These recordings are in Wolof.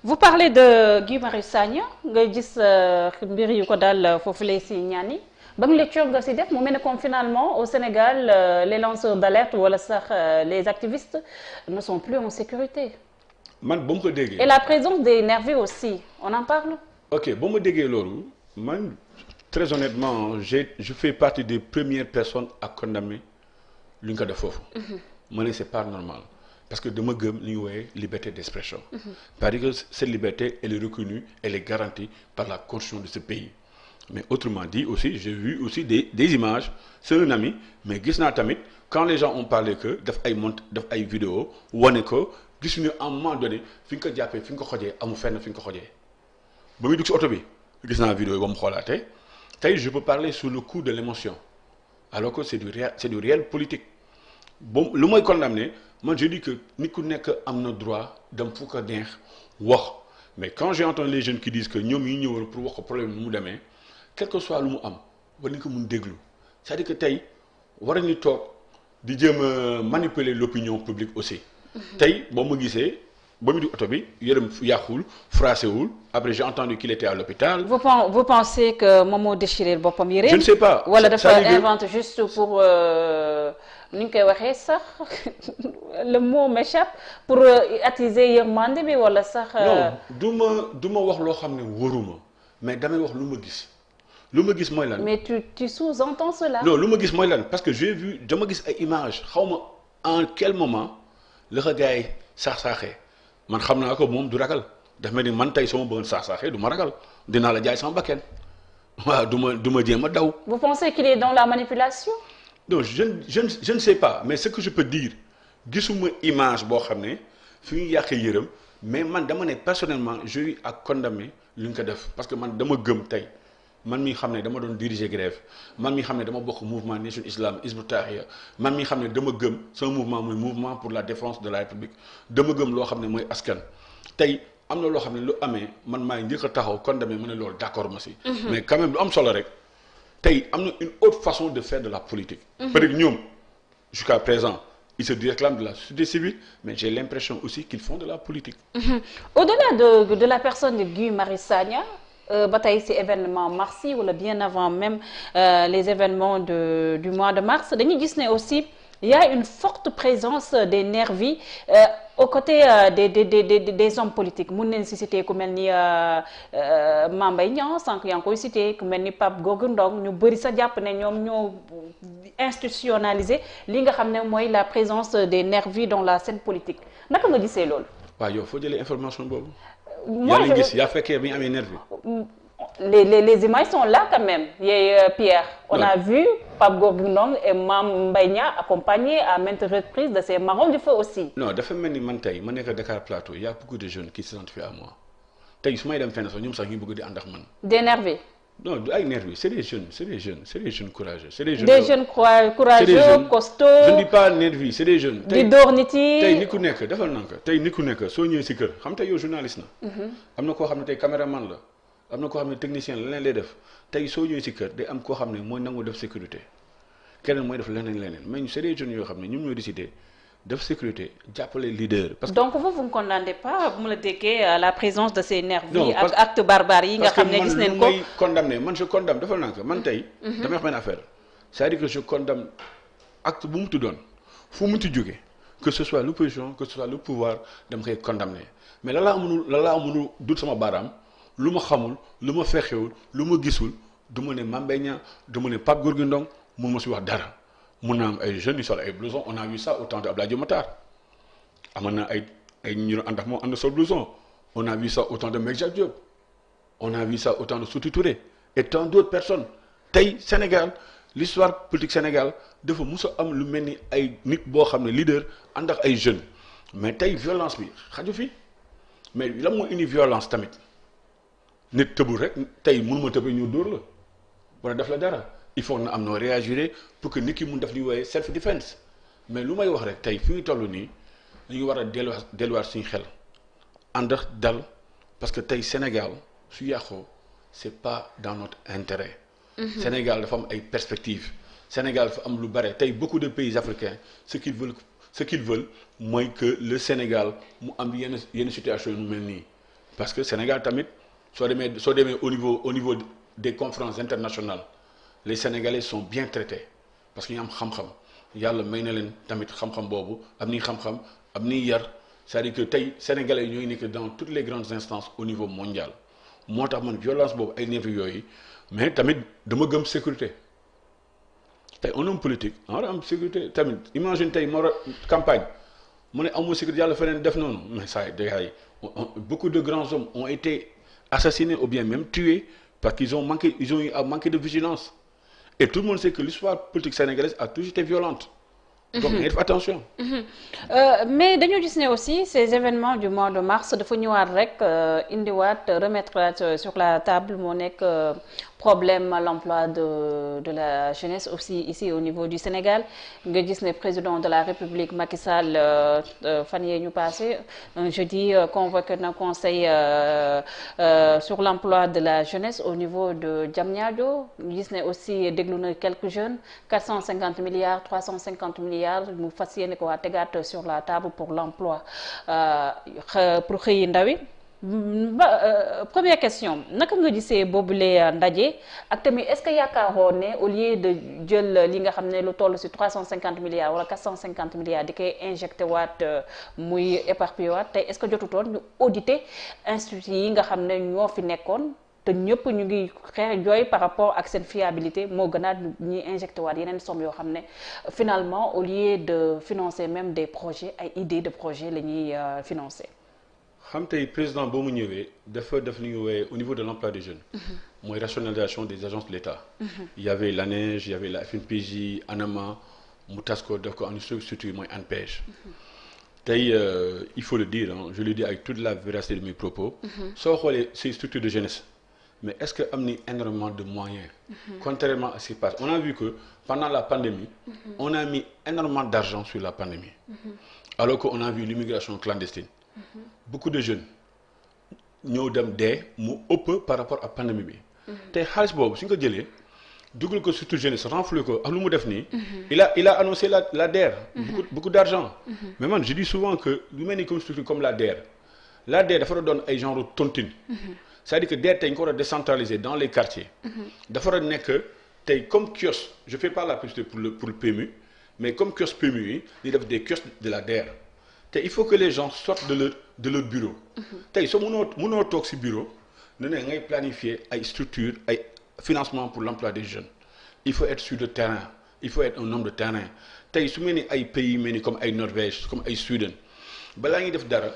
Vous parlez de Guy Marius Sagna nga gis mbir yu ko daal foofu lay si ñaan yi ba nga lecture nga si def mu mel ne comme finalement au Sénégal les lanceurs d'alerte wala sax les activistes ne sont plus en sécurité. man ba mu ko déggee. Et la présence des nervis aussi on en parle. ok ba ma déggee loolu man très honnêtement je fais partie des premières personnes à condamner lu ñu ko def foofu. ma ne c'est pas normal parce que dama gëm li ñu woowee liberté d'expression. parce que cette liberté elle est reconnue elle est garantie par la constitution de ce pays. mais autrement dit aussi j'ai vu aussi des images c'est un ami mais gis naa tamit quand les gens ont parlé que daf ay vidéo wane ko gisuñu à un moment donné fi nga ko jàppee fi nga ko xojee amu fenn fi nga ko xojee ba muy dugg si oto bi gis naa vidéo yi ba mu xoolaatee tey je peux parler sous le coup de l'émotion alors que c'est du réel politique bon lu mooy condamné man je dis que nit ku nekk am na droit dem fu ko neex wax mais quand j'ai entendu les jeunes qui disent que ñoom yi ñëwoon pour wax ko problème bi mu demee quel que soit lu mu am war nañu ko mun déglu c'est-à-dire que tey war nañu toog di jéem a manipuler l'opinion publique aussi. tey boo ma gisee ba mu di oto bi yërëm yàqul froissé wul après j'ai entendu qu'il était à l'hôpital. Vous pensez que moom moo déchiré boppam yére. je ne sais pas wala dafa invente juste pour ni ñu koy waxee sax le mot m'échappe pour attiser yërmande bi wala sax. non du ma wax loo xam ne wóoruma mais damay wax lu ma gis. lu ma gis mooy lan. mais tu sous-entends cela. non lu ma gis mooy lan parce que j'ai vu dama gis ay images xaw ma en quel moment la ko gars yi saax-saaxee man xam naa ko moom du ragal daf mel ni man tey sama bëggoon saax-saaxee du ma ragal dinaa la jaay sama bakken waaw du ma jéem a daw. Vous pensez qu'il est dans la manipulation. non je ne sais pas mais ce que je peux dire gisuma image boo xam ne fi ñu yàqee yërëm mais man dama ne personnellement j'ai eu à condamner lu ñu ko def parce que man dama gëm tey. man mi xam ne dama doon diriger grève man mi xam ne dama bokk mouvement Nation Islam Hizbut Tahrir man mi xam ne dama gëm sama mouvement mooy mouvement pour la défense de la République dama gëm loo xam ne mooy askan tey am na loo xam ne lu amee man maay njëkk a taxaw condamné ma ne loolu d'accord ma si. mais quand même lu am solo rek tey am na une autre façon de faire de la politique. peut-être ñoom jusqu'à présent ils se réclament de la société civile mais j'ai l'impression aussi qu'ils font de la politique. Au-delà de la personne de Guy Marius Sagna. ba tey ci événement mars yi wala bien avant même les événements du mois de mars dañuy gis ne aussi il y a une forte présence des nervis aux côtés des hommes politiques mun nañ ci citer ku mel ni Mame Mbaye Niang sànq yaa ngi koy citer ku mel ni Pape Gorgui Ndong ñu bëri sa jàpp ne ñoom ñoo institutionnaliser li nga xam ne mooy la présence des nervis dans la scène politique naka nga gisee loolu. waaw yow foo jëlee information boobu. moi yaa ngi gis yaa fekkee bi ñu amee nervi. les images sont là quand même Pierre. On a vu Pape Gorgui Ndong et Mame Mbaye Niang accompagnés à maintes reprises de ces marrons du feu aussi. non dafa mel ni man tey ma nekk Dakar Plateau y a beaucoup de jeunes qui s'identifient à moi tey su may dem fenn sax ñoom sax ñu bëgg di ànd ak man. des nervis. non du ay nervi c'est des jeunes courageux c'est des jeunes. des jeunes courageux costauds. je ne dis pas nervi c'est des jeunes. di door nit yi tey nit ku nekk defal na ko tey nit ku nekk soo ñëwee si kër xam tey yow journaliste na. am na koo xam ne tey caméraman la am na koo xam ne technicien la leneen lay def tey soo ñëwee si kër day am koo xam ne mooy nangu def sécurité keneen mooy def leneen mais c'est des jeunes yoo xam ne ñoom ñoo décidé def sécurité jàppale leader. parce que donc vous ne condamnez pas bu ma la déggee la présence de ces nervis ak actes barbares yi nga xam ne gis nañ ko. parce que man lu may condamné man je condamne defal naa ko man tey. damay wax benn affaire c'est-à-dire que je condamne acte bu mu tuddoon fu mu ci jógee que ce soit l'opposition que ce soit le pouvoir dama koy condamné mais la laa mënul dut sama baaraam lu ma xamul lu ma fexewul lu ma gisul du ma ne Mame Mbaye Niang du ma ne Pape Gorgui Ndong mun ma si wax dara. mun naa am ay jeunes yu sol ay blouson on a vu ça au temps de Abdoulaye Diop Matar amoon na ay ñu doon ànd ak moom ànd sol blouson on a vu ça au temps de Meck Jacques Diop on a vu ça au temps de Souti Touré et tant d'autres personnes tey Sénégal l'histoire politique Sénégal dafa mus a am lu mel ni ay nit boo xam ne leader ànd ak ay jeunes mais tey violence bi xaju fi mais lan moo indi violence tamit nit tëbul rek tey mënuma tëbee ñu dóor la wala def la dara. il faut na am noo réagir pour que nit ki mun def li wooye self defense mais lu may wax rek tey fi ñu toll nii dañu war a delluwaat suñu xel ànd dal parce que tey Sénégal su yàqoo c'est pas dans notre intérêt. Sénégal dafa am ay perspectives Sénégal dafa am lu bare tey beaucoup de pays africains ce qu'ils veulent mooy que le Sénégal mu am yenn situation yu mel nii parce que Sénégal tamit soo demee au niveau des conférences internationales les Sénégalais sont bien traités parce que ñu am xam-xam yàlla may na leen tamit xam-xam boobu am ni xam-xam am ni yar c'est-à-dire que tey Sénégalais ñooy nekk dans toutes les grandes instances au niveau mondial moo tax man violence boobu ay nervis yooyu mais tamit dama gëm sécurité tey un homme politique war a am sécurité tamit imagine tey moo campagne mu ne amul sécurité yàlla feneen def noonu mais ça day beaucoup de grands hommes ont été assassinés ou bien même tués parce qu'ils ont eu à manquer de vigilance et tout le monde sait que l'histoire politique sénégalaise a toujours été violente. Donc ngay def attention. Mais dañoo gis ne aussi ces événements du mois de mars dafa ñëwaat rek indiwaat remettre sur la table moo nekk problème à l'emploi de la jeunesse aussi ici au niveau du Sénégal nga gis ne président de la République Macky Sall fan yee ñu passé jeudi convoqué na conseil sur l'emploi de la jeunesse au niveau de Diamniadio gis ne aussi déglu na quelques jeunes 450 milliards 350 milliards mu fas yéene ko waa tegaat sur la table pour l'emploi pour xëyi ndawi première question naka nga gisee boobule ndaje ak tamit est-ce que yaakaaroon ne au lieu de jël li nga xam ne lu toll ci 350 milliards wala 450 milliards di koy injecté waat muy éparpillé waat tey est-ce que jotutoon ñu auditer institut yi nga xam ne ñoo fi nekkoon te ñëpp ñu ngi xeex jooy par rapport ak seen fiabilité moo gënaat ñuy injecté waat yeneen somme yoo xam ne finalement au lieu de financer même des projets ay idées de projet la ñuy financer. xam tey président boo mu ñëwee dafa def li ñu woowee au niveau de l'emploi des jeunes. mooy rationalisation des agences de l'État. Il y avait l'ANEJ, il y avait la FNPJ, ANAMA mu tas ko def ko en structure mooy ANPEJ. tey il faut le dire je le dis avec toute la véracité de mes propos. soo xoolee ces structures de jeunesse. Mais est-ce que am ni énormément de moyens contrairement à ce qui passe on a vu que pendant la pandémie on a mis énormément d'argent sur la pandémie alors que on a vu l'immigration clandestine beaucoup de jeunes ñëw dem dee mu ëpp par rapport à pandémie bi tey xaalis boobu su ñu ko jëlee dugal ko surtout jeunesse renfloué ko ak lu mu def nii il a annoncé la DER beaucoup d'argent mais man je dis souvent que lu mel ni comme structure comme la DER dafa doon ay genre tontine c'est-à-dire que DER tey ñu ko war a décentraliser dans les quartiers. dafa war a nekk tey comme kiosque je fais pas la publicité pour le PMU mais comme kiosque PMU yi di def des kiosques de la DER te il faut que les gens sortent de leur bureau. tey soo mënoo toog ci bureau ne ngay planifier ay structures ay financement pour l'emploi des jeunes il faut être sur le terrain il faut être un homme de terrain tey su mel ni ay pays mel ni comme ay Norvège comme ay Suède balaa ñuy def dara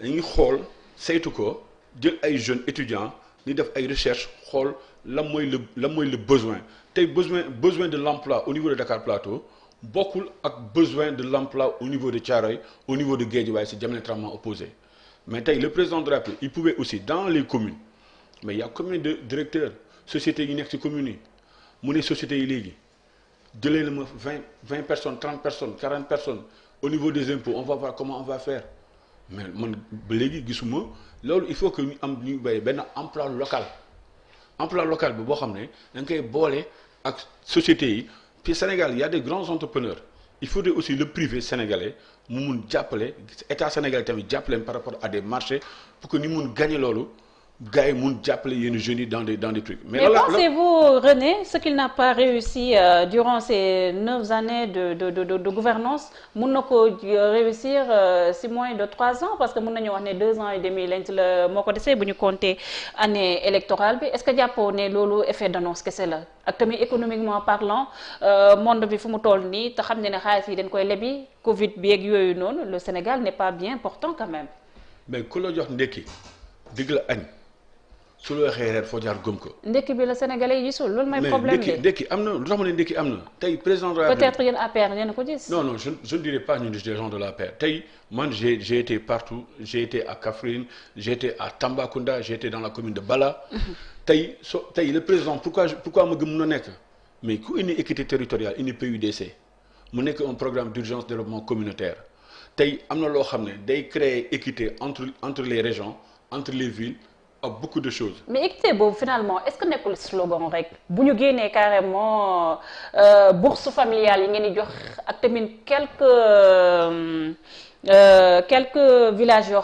dañuy xool saytu ko. jël ay jeunes étudiants ni def ay recherche xool lan mooy le besoin tey besoin de l'emploi au niveau de Dakar Plateau bokkul ak besoin de l'emploi au niveau de Thiaroye au niveau de Guédiawaye c'est diamétralement opposé mais tey le président de la République il pouvait aussi dans les communes mais il y a combien de directeurs sociétés yi nekk ci communes yi mu ne sociétés yi léegi jëlee na ma 20 personnes 30 personnes 40 personnes au niveau des impôts on va voir comment on va faire mais man ba léegi gisuma loolu il faut que ñu am ñu béy benn emploi local bi boo xam ne da nga koy boole ak sociétés yi puis Sénégal il y a des grands entrepreneurs il faudrait aussi le privé sénégalais mu mun jàppale état sénégalais tamit jàppale par rapport à des marchés pour que ni mun gagner loolu gars yi mun jàppale yenn jeunes yi dans des trucs. Mais pensez-vous René ce qu'il n'a pas réussi durant ces 9 années de gouvernance mun na ko réussir si moins de 3 ans parce que mun nañu wax ne 2 ans et demi lañ ci la moo ko desee bu ñu compter année électorale bi est-ce que jàppoo ne loolu effet d'annonce kese la ak tamit économiquement parlant monde bi fu mu toll nii te xam ne xaalis yi dañ koy lebi Covid bi ak yooyu noonu le Sénégal n'est pas bien portant quand même. mais ku la jox ndekki digg la añ. su la waxee reer foo jaar gëm ko. ndekki bi la Sénégalais yi gisul loolu mooy problème bi mais ndekki am na lu tax ma ne ndekki am na tey président de la République peut-être yéen APR ngeen ko gis. non je ne dirais pas ñun des gens de l'APR tey man j'ai été partout j'ai été à Kaffrine j'ai été à Tambacounda j'ai été dans la commune de Bala. tey le président pourquoi ma gëm mun a nekk mais ku indi équité territoriale indi PUDC mu nekk un programme d'urgence développement communautaire tey am na loo xam ne day créer équité entre les régions entre les villes. beaucoup de choses. Mais équité boobu finalement est-ce que nekkul slogan rek bu ñu génnee carrément bourse familiale yi ngeen di jox ak tamit quelques villages yoo